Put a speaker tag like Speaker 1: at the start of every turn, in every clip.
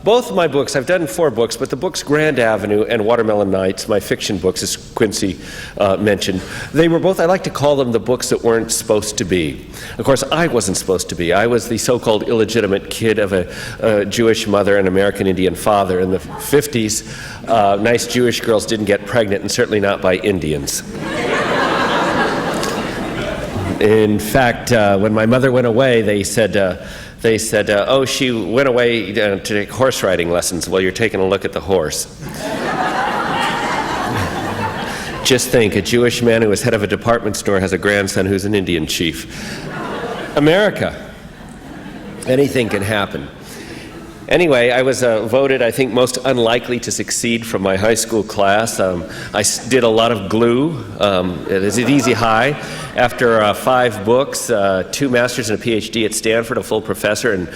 Speaker 1: both of my books, I've done 4 books, but the books Grand Avenue and Watermelon Nights, my fiction books, as Quincy mentioned, they were both, I like to call them the books that weren't supposed to be. Of course, I wasn't supposed to be. I was the so-called illegitimate kid of a Jewish mother and American Indian father. In the 50s, nice Jewish girls didn't get pregnant, and certainly not by Indians. In fact, when my mother went away, they said, oh, she went away to take horse riding lessons. Well, you're taking a look at the horse. Just think, a Jewish man who was head of a department store has a grandson who's an Indian chief. America. Anything can happen. Anyway, I was voted, I think, most unlikely to succeed from my high school class. I did a lot of glue. It was an easy high. After 5 books, 2 masters and a PhD at Stanford, a full professor in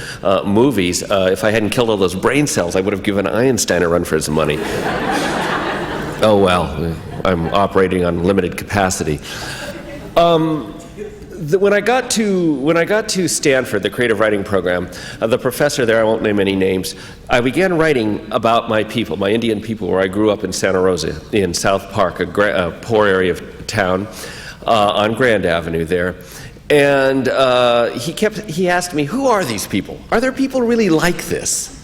Speaker 1: movies, if I hadn't killed all those brain cells, I would have given Einstein a run for his money. Oh well, I'm operating on limited capacity. When I got to Stanford, the creative writing program, the professor there, I won't name any names, I began writing about my people, my Indian people, where I grew up in Santa Rosa, in South Park, a poor area of town, on Grand Avenue there. And he asked me, who are these people? Are there people really like this?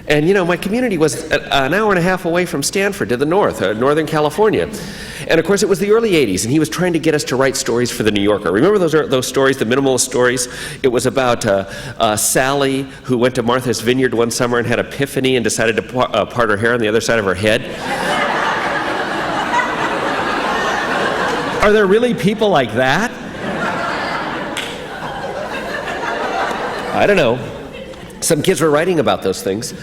Speaker 1: And you know, my community was an hour and a half away from Stanford to the north, Northern California. And of course it was the early 80s, and he was trying to get us to write stories for the New Yorker. Remember those stories, the minimalist stories? It was about Sally, who went to Martha's Vineyard one summer and had an epiphany and decided to part her hair on the other side of her head. Are there really people like that? I don't know. Some kids were writing about those things.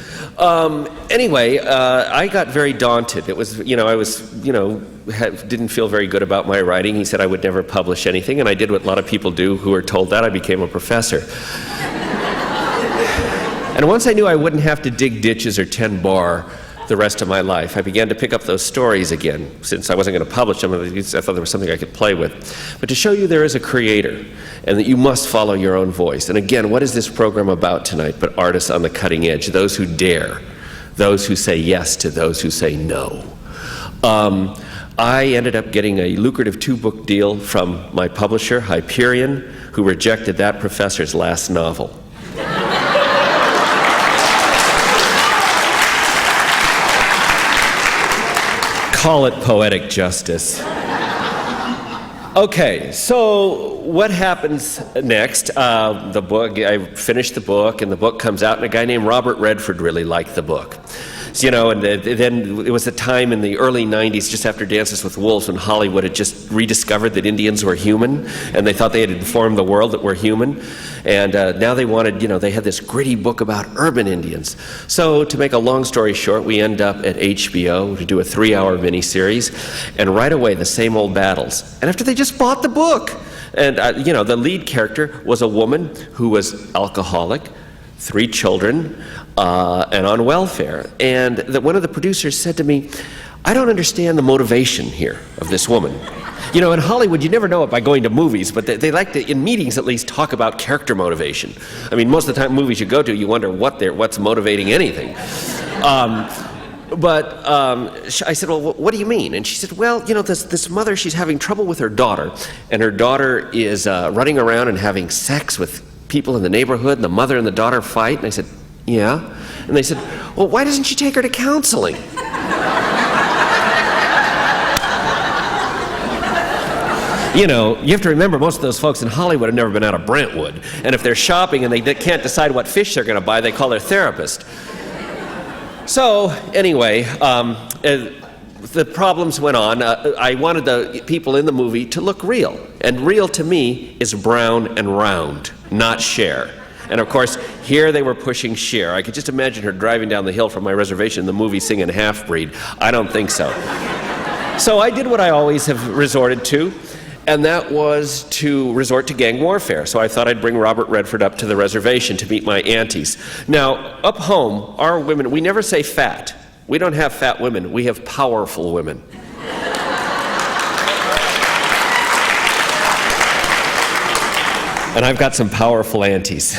Speaker 1: Anyway, I got very daunted. It was, didn't feel very good about my writing. He said I would never publish anything, and I did what a lot of people do who are told that. I became a professor. And once I knew I wouldn't have to dig ditches or tend bar the rest of my life, I began to pick up those stories again. Since I wasn't going to publish them, I thought there was something I could play with. But to show you there is a creator, and that you must follow your own voice. And again, what is this program about tonight but artists on the cutting edge, those who dare, those who say yes to those who say no. I ended up getting a lucrative 2-book deal from my publisher, Hyperion, who rejected that professor's last novel. Call it poetic justice. Okay, so what happens next? The book, I finished the book, and the book comes out, and a guy named Robert Redford really liked the book. So, and then it was a time in the early 90s, just after Dances with Wolves, when Hollywood had just rediscovered that Indians were human, and they thought they had informed the world that we're human. And now they wanted, they had this gritty book about urban Indians. So to make a long story short, we end up at HBO to do a 3-hour miniseries, and right away the same old battles. And after they just bought the book, and the lead character was a woman who was alcoholic, 3 children, and on welfare. And one of the producers said to me, I don't understand the motivation here of this woman. In Hollywood, you never know it by going to movies, but they like to, in meetings at least, talk about character motivation. I mean, most of the time movies you go to, you wonder what's motivating anything. But I said, well, what do you mean? And she said, well, this mother, she's having trouble with her daughter, and her daughter is running around and having sex with people in the neighborhood, and the mother and the daughter fight. And I said, yeah. And they said, well, why doesn't she take her to counseling? You have to remember, most of those folks in Hollywood have never been out of Brentwood. And if they're shopping and they can't decide what fish they're going to buy, they call their therapist. So, anyway, the problems went on. I wanted the people in the movie to look real. And real to me is brown and round, not Cher. And of course, here they were pushing Cher. I could just imagine her driving down the hill from my reservation in the movie singing Half-Breed. I don't think so. So I did what I always have resorted to, and that was to resort to gang warfare. So I thought I'd bring Robert Redford up to the reservation to meet my aunties. Now, up home, our women, we never say fat. We don't have fat women, we have powerful women. And I've got some powerful aunties.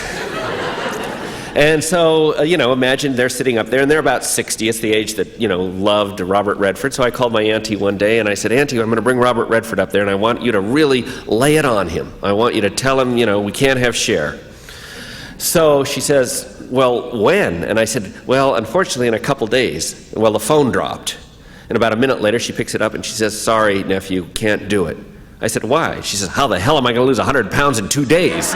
Speaker 1: And so, imagine they're sitting up there, and they're about 60. It's the age that, loved Robert Redford. So I called my auntie one day, and I said, Auntie, I'm going to bring Robert Redford up there, and I want you to really lay it on him. I want you to tell him, we can't have Cher. So she says, well, when? And I said, well, unfortunately, in a couple days. Well, the phone dropped. And about a minute later, she picks it up, and she says, sorry, nephew, can't do it. I said, why? She says, how the hell am I going to lose 100 pounds in 2 days?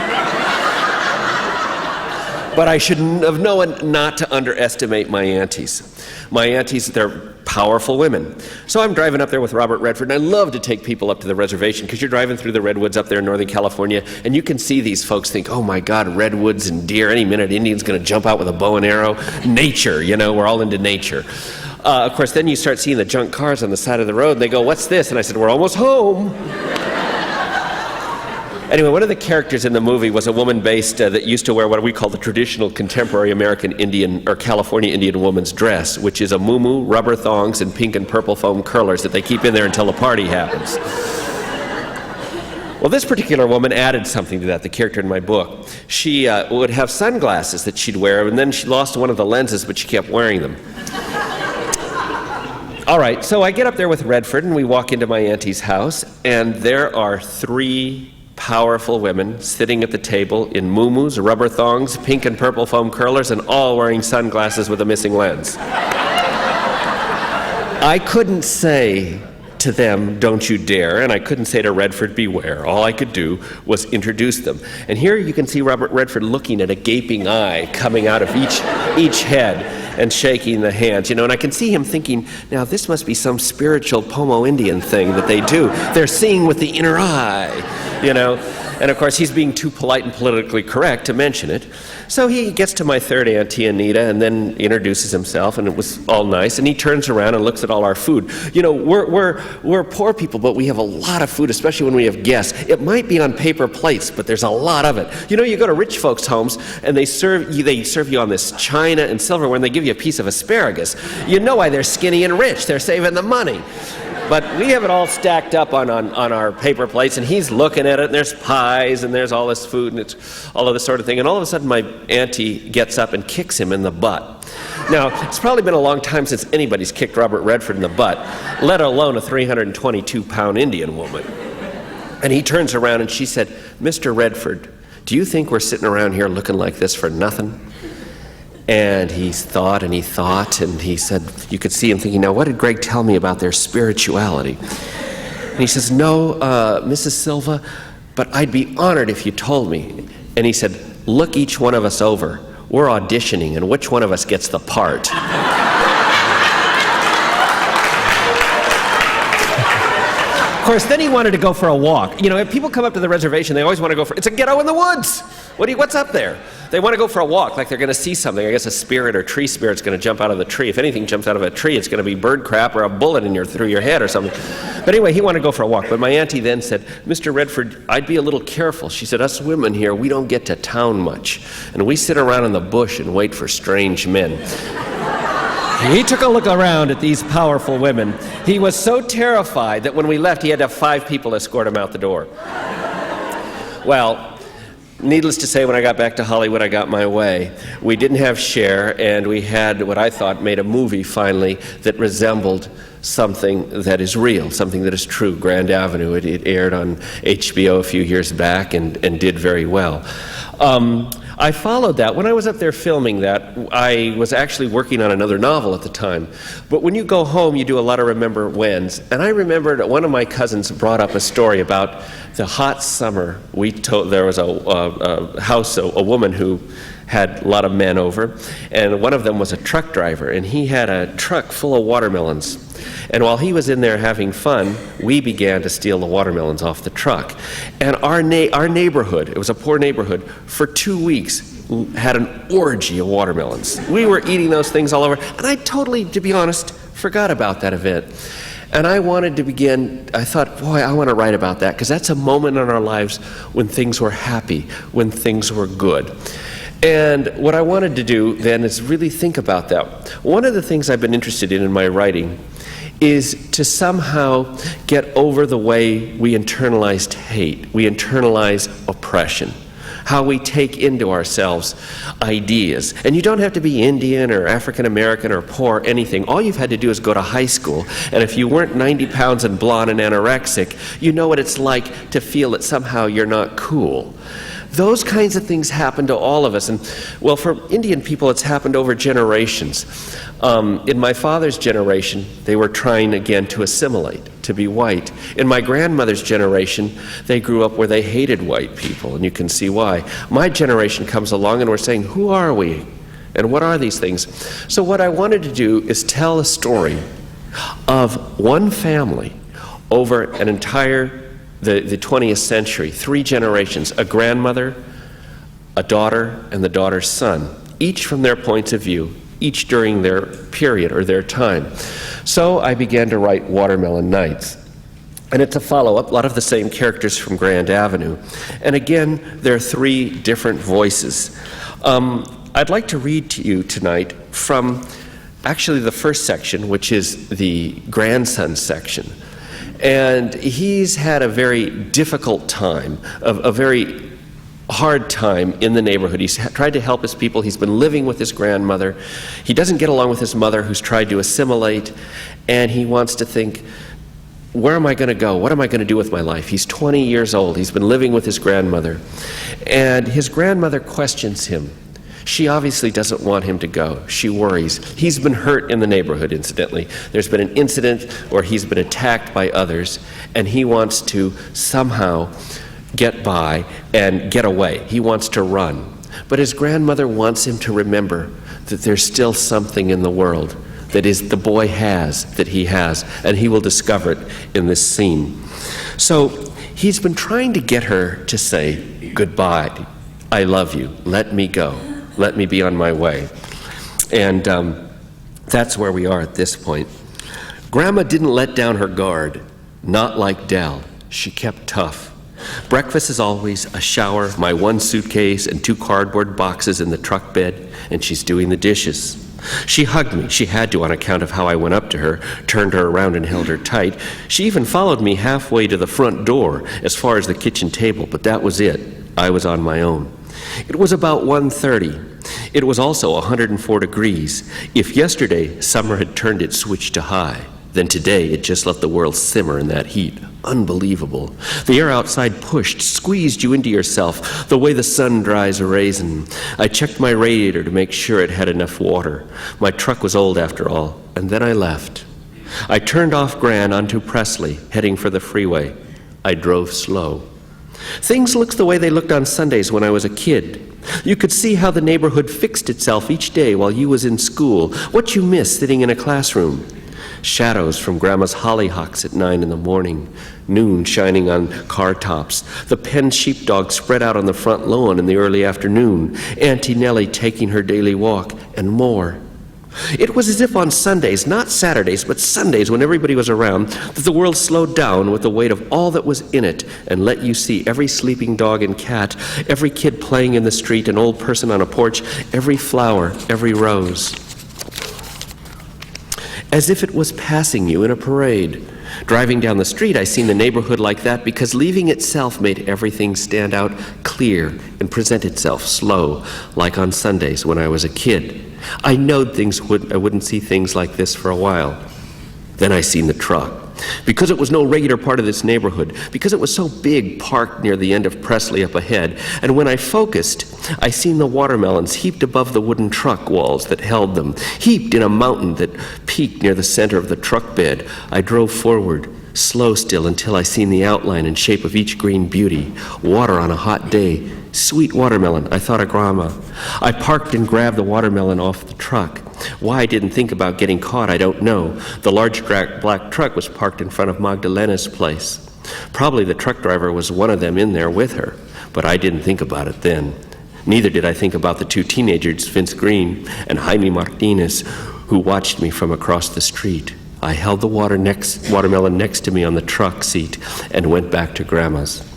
Speaker 1: But I should have known not to underestimate my aunties. My aunties, they're powerful women. So I'm driving up there with Robert Redford, and I love to take people up to the reservation because you're driving through the redwoods up there in Northern California, and you can see these folks think, oh my God, redwoods and deer, any minute Indian's going to jump out with a bow and arrow. Nature, we're all into nature. Of course, then you start seeing the junk cars on the side of the road, and they go, what's this? And I said, we're almost home. Anyway, one of the characters in the movie was a woman based that used to wear what we call the traditional contemporary American Indian or California Indian woman's dress, which is a muumuu, rubber thongs, and pink and purple foam curlers that they keep in there until the party happens. Well, this particular woman added something to that, the character in my book. She would have sunglasses that she'd wear, and then she lost one of the lenses, but she kept wearing them. All right, so I get up there with Redford, and we walk into my auntie's house, and there are 3 powerful women sitting at the table in muumuus, rubber thongs, pink and purple foam curlers, and all wearing sunglasses with a missing lens. I couldn't say to them, don't you dare, and I couldn't say to Redford, beware. All I could do was introduce them. And here you can see Robert Redford looking at a gaping eye coming out of each head and shaking the hands, and I can see him thinking, now this must be some spiritual Pomo Indian thing that they do. They're seeing with the inner eye, And of course, he's being too polite and politically correct to mention it. So he gets to my third auntie, Anita, and then introduces himself, and it was all nice. And he turns around and looks at all our food. We're poor people, but we have a lot of food, especially when we have guests. It might be on paper plates, but there's a lot of it. You go to rich folks' homes, and they serve you on this china and silverware, and they give you a piece of asparagus. You know why they're skinny and rich. They're saving the money. But we have it all stacked up on our paper plates, and he's looking at it, and there's pies, and there's all this food, and it's all of this sort of thing. And all of a sudden, my auntie gets up and kicks him in the butt. Now, it's probably been a long time since anybody's kicked Robert Redford in the butt, let alone a 322-pound Indian woman. And he turns around, and she said, Mr. Redford, do you think we're sitting around here looking like this for nothing? And he thought, and he said, you could see him thinking, now what did Greg tell me about their spirituality? And he says, no, Mrs. Silva, but I'd be honored if you told me. And he said, look each one of us over. We're auditioning, and which one of us gets the part? Of course, then he wanted to go for a walk. If people come up to the reservation, they always want to go it's a ghetto in the woods. What's up there? They want to go for a walk, like they're going to see something. I guess a spirit or tree spirit's going to jump out of the tree. If anything jumps out of a tree, it's going to be bird crap or a bullet through your head or something. But anyway, he wanted to go for a walk. But my auntie then said, Mr. Redford, I'd be a little careful. She said, us women here, we don't get to town much. And we sit around in the bush and wait for strange men. He took a look around at these powerful women. He was so terrified that when we left, he had to have 5 people escort him out the door. Well, needless to say, when I got back to Hollywood, I got my way. We didn't have Cher, and we had what I thought made a movie, finally, that resembled something that is real, something that is true. Grand Avenue, it aired on HBO a few years back and did very well. I followed that. When I was up there filming that, I was actually working on another novel at the time. But when you go home, you do a lot of remember whens. And I remembered one of my cousins brought up a story about the hot summer. There was a house, a woman who had a lot of men over, and one of them was a truck driver, and he had a truck full of watermelons. And while he was in there having fun, we began to steal the watermelons off the truck. And our neighborhood, it was a poor neighborhood, for 2 weeks had an orgy of watermelons. We were eating those things all over, and I totally, to be honest, forgot about that event. And I wanted to begin, I thought, boy, I want to write about that, because that's a moment in our lives when things were happy, when things were good. And what I wanted to do then is really think about that. One of the things I've been interested in my writing is to somehow get over the way we internalized hate, we internalize oppression. how we take into ourselves ideas. And you don't have to be Indian or African American or poor, anything. All you've had to do is go to high school, and if you weren't 90 pounds and blonde and anorexic, you know what it's like to feel that somehow you're not cool. Those kinds of things happen to all of us. And, well, for Indian people, it's happened over generations. In my father's generation, they were trying again to assimilate, to be white. In my grandmother's generation, they grew up where they hated white people, and you can see why. My generation comes along and we're saying, who are we? And what are these things? So what I wanted to do is tell a story of one family over an entire the 20th century, 3 generations, a grandmother, a daughter, and the daughter's son, each from their points of view, each during their period or their time. So I began to write Watermelon Nights. And it's a follow-up, a lot of the same characters from Grand Avenue. And again, there are 3 different voices. I'd like to read to you tonight from actually the first section, which is the grandson section. And he's had a very difficult time, a very hard time in the neighborhood. He's tried to help his people. He's been living with his grandmother. He doesn't get along with his mother, who's tried to assimilate, and he wants to think, where am I going to go? What am I going to do with my life? He's 20 years old. He's been living with his grandmother. And his grandmother questions him. She obviously doesn't want him to go. She worries. He's been hurt in the neighborhood, incidentally. There's been an incident where he's been attacked by others, and he wants to somehow get by and get away. He wants to run. But his grandmother wants him to remember that there's still something in the world that is the boy has, that he has, and he will discover it in this scene. So he's been trying to get her to say, goodbye, I love you, let me go. Let me be on my way. And that's where we are at this point. Grandma didn't let down her guard, not like Dell. She kept tough. Breakfast is always a shower, my 1 suitcase and 2 cardboard boxes in the truck bed, and she's doing the dishes. She hugged me. She had to on account of how I went up to her, turned her around and held her tight. She even followed me halfway to the front door, as far as the kitchen table, but that was it. I was on my own. It was about 1:30. It was also 104 degrees. If yesterday summer had turned its switch to high, then today it just let the world simmer in that heat. Unbelievable. The air outside pushed, squeezed you into yourself, the way the sun dries a raisin. I checked my radiator to make sure it had enough water. My truck was old after all, and then I left. I turned off Grand onto Presley, heading for the freeway. I drove slow. Things looked the way they looked on Sundays when I was a kid. You could see how the neighborhood fixed itself each day while you was in school, what you missed sitting in a classroom. Shadows from Grandma's hollyhocks at 9 in the morning, noon shining on car tops, the penned sheepdog spread out on the front lawn in the early afternoon, Auntie Nellie taking her daily walk, and more. It was as if on Sundays, not Saturdays, but Sundays when everybody was around, that the world slowed down with the weight of all that was in it and let you see every sleeping dog and cat, every kid playing in the street, an old person on a porch, every flower, every rose. As if it was passing you in a parade. Driving down the street, I seen the neighborhood like that because leaving itself made everything stand out clear and present itself slow, like on Sundays when I was a kid. I knowed I wouldn't see things like this for a while. Then I seen the truck. Because it was no regular part of this neighborhood, because it was so big parked near the end of Presley up ahead, and when I focused, I seen the watermelons heaped above the wooden truck walls that held them, heaped in a mountain that peaked near the center of the truck bed. I drove forward, slow still, until I seen the outline and shape of each green beauty. Water on a hot day. Sweet watermelon, I thought of Grandma. I parked and grabbed the watermelon off the truck. Why I didn't think about getting caught, I don't know. The large black truck was parked in front of Magdalena's place. Probably the truck driver was one of them in there with her, but I didn't think about it then. Neither did I think about the 2 teenagers, Vince Green and Jaime Martinez, who watched me from across the street. I held the watermelon next to me on the truck seat and went back to Grandma's.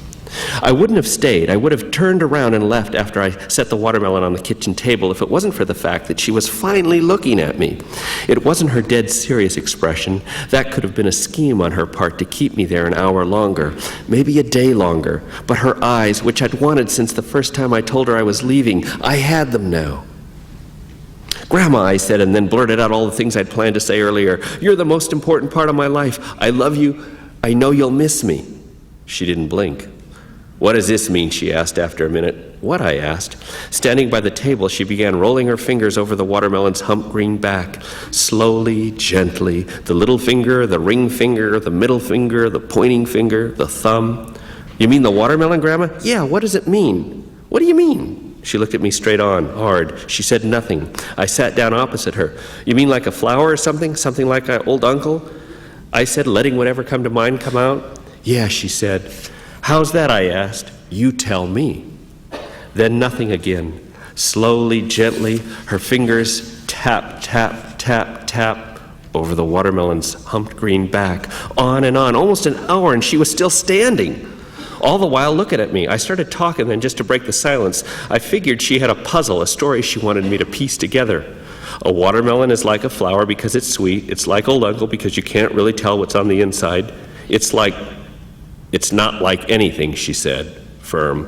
Speaker 1: I wouldn't have stayed. I would have turned around and left after I set the watermelon on the kitchen table if it wasn't for the fact that she was finally looking at me. It wasn't her dead serious expression. That could have been a scheme on her part to keep me there an hour longer, maybe a day longer. But her eyes, which I'd wanted since the first time I told her I was leaving, I had them now. "Grandma," I said, and then blurted out all the things I'd planned to say earlier. "You're the most important part of my life. I love you. I know you'll miss me." She didn't blink. "What does this mean?" she asked after a minute. "What?" I asked. Standing by the table, she began rolling her fingers over the watermelon's hump green back. Slowly, gently, the little finger, the ring finger, the middle finger, the pointing finger, the thumb. "You mean the watermelon, Grandma?" "Yeah, what does it mean?" "What do you mean?" She looked at me straight on, hard. She said nothing. I sat down opposite her. "You mean like a flower or something? Something like an old uncle?" I said, letting whatever come to mind come out. "Yeah," she said. "How's that?" I asked. "You tell me." Then nothing again. Slowly, gently, her fingers tap, tap, tap, tap over the watermelon's humped green back. On, almost an hour, and she was still standing. All the while looking at me. I started talking then just to break the silence. I figured she had a puzzle, a story she wanted me to piece together. A watermelon is like a flower because it's sweet. It's like old uncle because you can't really tell what's on the inside. It's not like anything, she said, firm.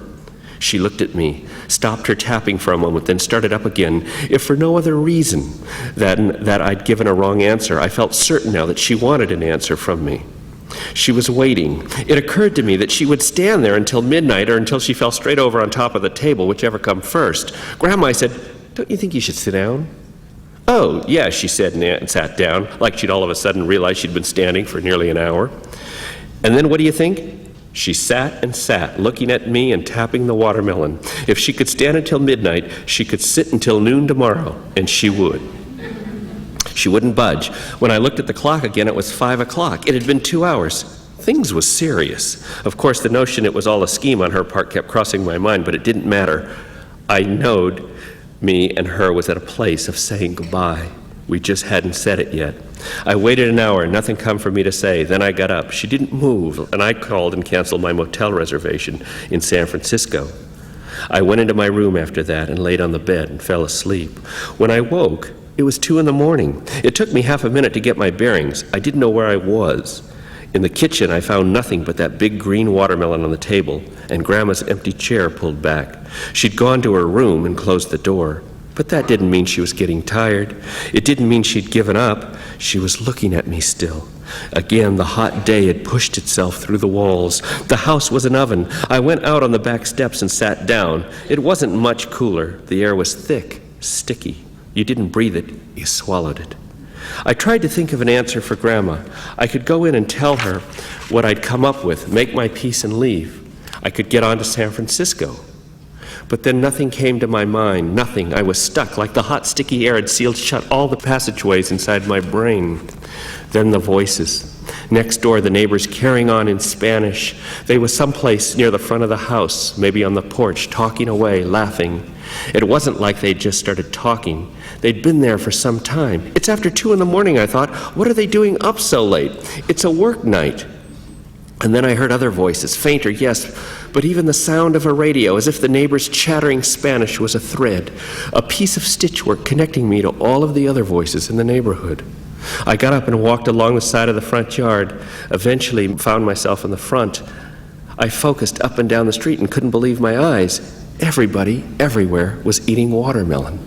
Speaker 1: She looked at me, stopped her tapping for a moment, then started up again. If for no other reason than that I'd given a wrong answer, I felt certain now that she wanted an answer from me. She was waiting. It occurred to me that she would stand there until midnight or until she fell straight over on top of the table, whichever come first. "Grandma," I said, "don't you think you should sit down?" "Oh, yeah," she said and sat down, like she'd all of a sudden realized she'd been standing for nearly an hour. And then what do you think? She sat and sat, looking at me and tapping the watermelon. If she could stand until midnight, she could sit until noon tomorrow, and she would. She wouldn't budge. When I looked at the clock again, it was 5 o'clock. It had been 2 hours. Things was serious. Of course, the notion it was all a scheme on her part kept crossing my mind, but it didn't matter. I knowed me and her was at a place of saying goodbye. We just hadn't said it yet. I waited an hour, nothing come for me to say. Then I got up. She didn't move, and I called and canceled my motel reservation in San Francisco. I went into my room after that and laid on the bed and fell asleep. When I woke, it was 2 a.m. It took me half a minute to get my bearings. I didn't know where I was. In the kitchen, I found nothing but that big green watermelon on the table and Grandma's empty chair pulled back. She'd gone to her room and closed the door. But that didn't mean she was getting tired. It didn't mean she'd given up. She was looking at me still. Again, the hot day had pushed itself through the walls. The house was an oven. I went out on the back steps and sat down. It wasn't much cooler. The air was thick, sticky. You didn't breathe it, you swallowed it. I tried to think of an answer for Grandma. I could go in and tell her what I'd come up with, make my peace and leave. I could get on to San Francisco. But then nothing came to my mind, nothing. I was stuck, like the hot, sticky air had sealed shut all the passageways inside my brain. Then the voices. Next door, the neighbors carrying on in Spanish. They were someplace near the front of the house, maybe on the porch, talking away, laughing. It wasn't like they'd just started talking. They'd been there for some time. It's after 2 a.m, I thought. What are they doing up so late? It's a work night. And then I heard other voices, fainter, yes, but even the sound of a radio, as if the neighbors chattering Spanish was a thread, a piece of stitchwork connecting me to all of the other voices in the neighborhood. I got up and walked along the side of the front yard, eventually found myself in the front. I focused up and down the street and couldn't believe my eyes. Everybody, everywhere, was eating watermelon.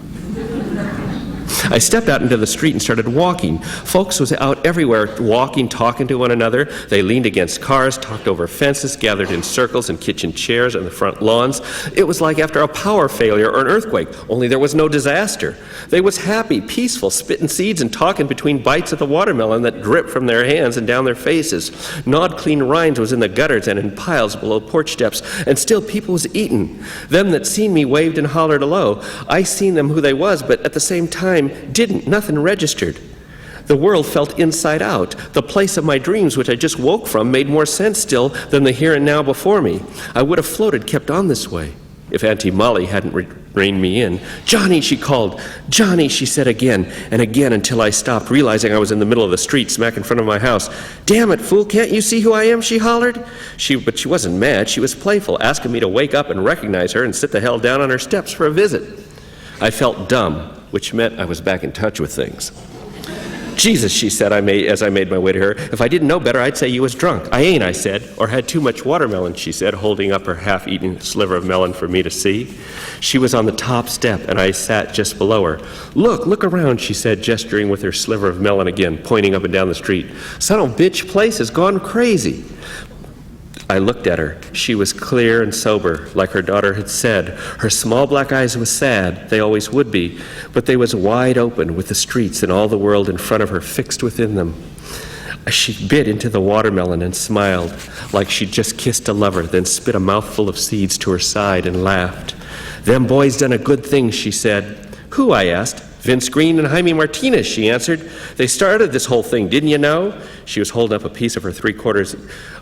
Speaker 1: I stepped out into the street and started walking. Folks was out everywhere, walking, talking to one another. They leaned against cars, talked over fences, gathered in circles in kitchen chairs on the front lawns. It was like after a power failure or an earthquake, only there was no disaster. They was happy, peaceful, spitting seeds and talking between bites of the watermelon that dripped from their hands and down their faces. Gnawed clean rinds was in the gutters and in piles below porch steps, and still people was eating. Them that seen me waved and hollered hello. I seen them who they was, but at the same time, didn't. Nothing registered. The world felt inside out. The place of my dreams, which I just woke from, made more sense still than the here and now before me. I would have floated, kept on this way, if Auntie Molly hadn't reined me in. "Johnny," she called. "Johnny," she said again and again until I stopped, realizing I was in the middle of the street, smack in front of my house. "Damn it, fool, can't you see who I am?" she hollered. But she wasn't mad. She was playful, asking me to wake up and recognize her and sit the hell down on her steps for a visit. I felt dumb, which meant I was back in touch with things. "Jesus," she said as I made my way to her, "if I didn't know better, I'd say you was drunk." "I ain't," I said. "Or had too much watermelon," she said, holding up her half-eaten sliver of melon for me to see. She was on the top step, and I sat just below her. Look around," she said, gesturing with her sliver of melon again, pointing up and down the street. "Son of a bitch place has gone crazy." I looked at her. She was clear and sober, like her daughter had said. Her small black eyes was sad, they always would be, but they was wide open with the streets and all the world in front of her fixed within them. She bit into the watermelon and smiled, like she'd just kissed a lover, then spit a mouthful of seeds to her side and laughed. "Them boys done a good thing," she said. "Who?" I asked. "Vince Green and Jaime Martinez," she answered. "They started this whole thing, didn't you know?" She was holding up a piece of her 3/4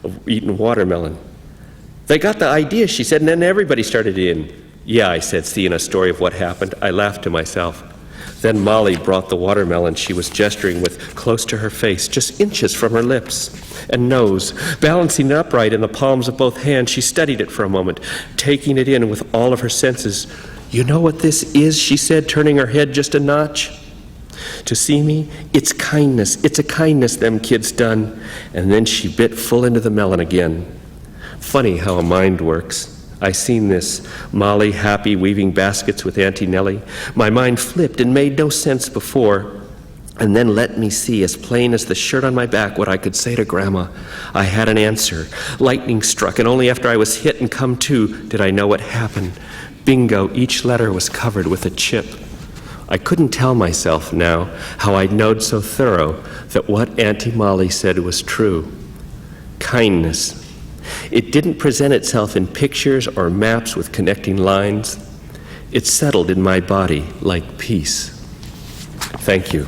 Speaker 1: of eaten watermelon. "They got the idea," she said, "and then everybody started in." "Yeah," I said, seeing a story of what happened. I laughed to myself. Then Molly brought the watermelon she was gesturing with close to her face, just inches from her lips and nose. Balancing it upright in the palms of both hands, she studied it for a moment, taking it in with all of her senses. "You know what this is?" she said, turning her head just a notch. "To see me? It's kindness. It's a kindness them kids done." And then she bit full into the melon again. Funny how a mind works. I seen this, Molly happy weaving baskets with Auntie Nellie. My mind flipped and made no sense before. And then let me see, as plain as the shirt on my back, what I could say to Grandma. I had an answer. Lightning struck, and only after I was hit and come to did I know what happened. Bingo, each letter was covered with a chip. I couldn't tell myself now how I'd knowed so thorough that what Auntie Molly said was true. Kindness. It didn't present itself in pictures or maps with connecting lines. It settled in my body like peace. Thank you.